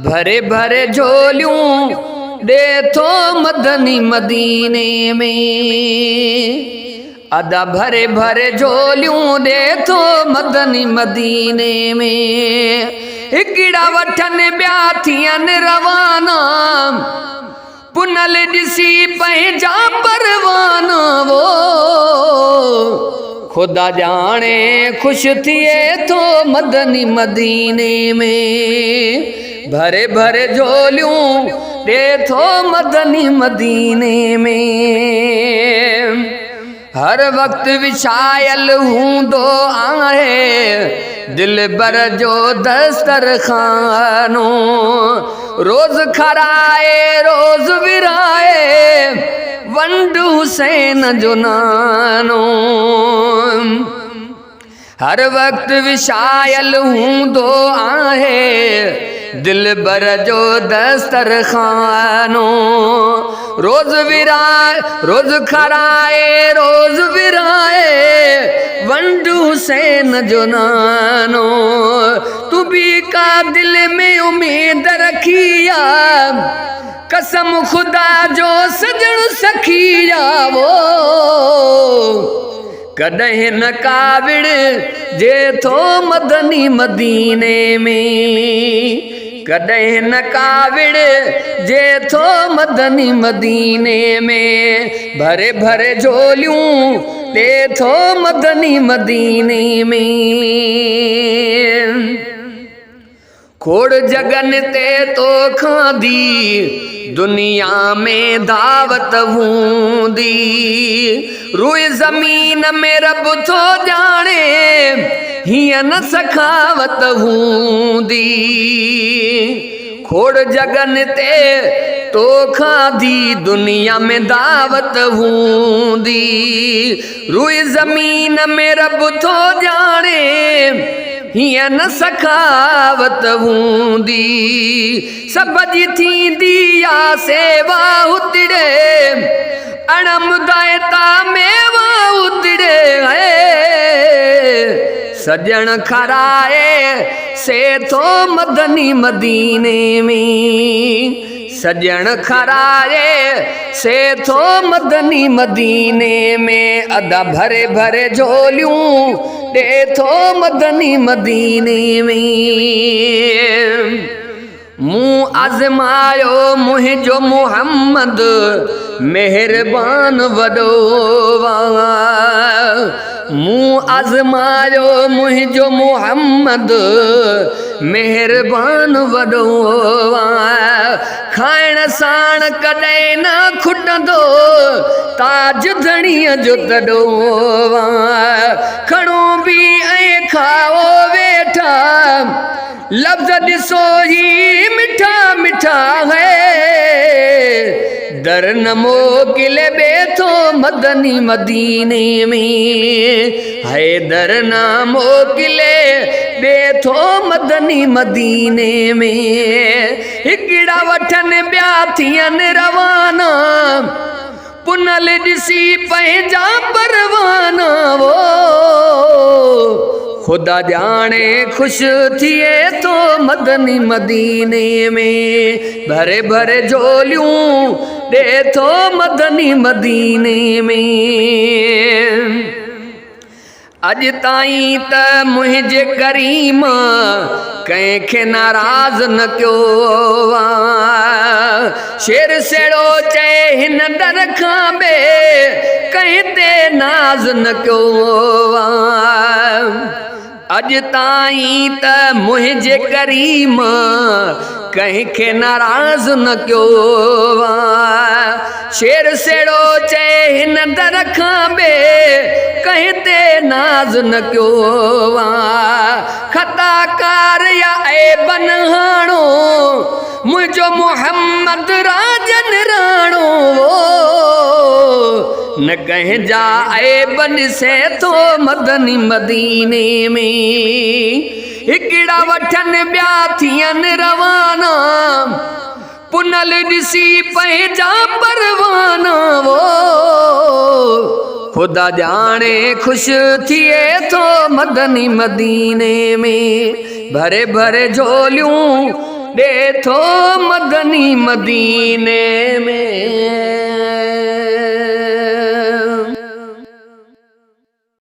भरे भरे झोलियूं दे थो मदनी मदीने में, अदा भरे भरे झोलियूं दे थो मदनी मदीने में। हिकिड़ा वठन ॿिया थियनि रवाना, पुनल ॾिसी पंहिंजा परवाना वो खुदा जाने खुश थिए थो मदनी मदीने में। भरे भरे झोलियूं दे थो मदनी मदीने में। हर वक्त विछायल हूंदो आहे दिल बर जो दस्तरखानो, रोज खराए रोज विराए वंड हुसैन जो नानो। हर वक्त विछायल हूंदो आहे दिल बर जो दस्तरखानो, रोज विराए रोज खराए रोज विराए वंड हुसैन जो नानो। तू भी का दिल में उम्मीद रखिया, कसम खुदा जो सजण सखिया वो कॾहिं न काविड़ जे थो मदनी मदीने में, कॾहिं न काविड़ जे थो मदनी मदीने में। भरे भरे झोलियूं दे थो मदनी मदीने में। खोड़ जगन ते तो खांदी दुनिया में दावत हूंदी, रूए ज़मीन में रब थो जाने हीअं न सखावत हूंदी। खोड़ जगन ते तो खांदी दुनिया में दावत हूंदी, रूए ज़मीन में रब थो जाने हीअं न सखावत हूंदी। सब जी थींदी या सेवा उतड़े अणम दायता मेवा उतड़े है, सजण खराए से थो मदनी मदीने में। सजण खराए से थो मदनी मदीने में, अदा भरे भरे झोलियूं दे थो मदनी मदीने में। मूं आज़मायो मुंहिंजो मुहम्मद मेहरबान वॾो वा, मूं आज़मायो मुंहिंजो मुहम्मद मेहरबान वॾो वा। खाइण साण कॾहिं न खुटंदो ताज धणीअ जो तॾो वा, खणो बि ऐं खाओ वेठा लफ़्ज़ ॾिसो ही मिठा मिठा है। दर न मोकिले बेथो मदनी मदीने में, है दर न मोकिले बेथो मदनी मदीने में। हिकिड़ा वठन ॿिया थियनि रवाना, पुनल ॾिसी पंहिंजा परवाना वो खुदा जाने खुश थिए थो मदनी मदीने में। भरे भरे झोलियूं दे थो मदनी मदीने में। अज ताईं त मुंहिंजे करीम कंहिंखे नाराज़ न कयो वा, शेर सेड़ो चए हिन दर खां ॿिए कंहिं ते नाज़ न कयो वा। अज ताईं त मुंहिंजे करीम कंहिंखे नाराज़ न कयो वा, शेर सेड़ो चए हिन दर खां ॿिए कंहिं ते नाज़ न कयो वा। ख़ताकार या ऐबन हाणो मुंहिंजो मुहम्मद राजन राणो न कंहिंजा ऐब ॾिसे थो मदनी मदीने में। हिकिड़ा वठन ॿिया थियनि रवाना, पुनल ॾिसी पंहिंजा परवाना वो खुदा जाने खुश थिए तो मदनी मदीने में भरे भरे झोलियूं दे थो मदनी मदीने में।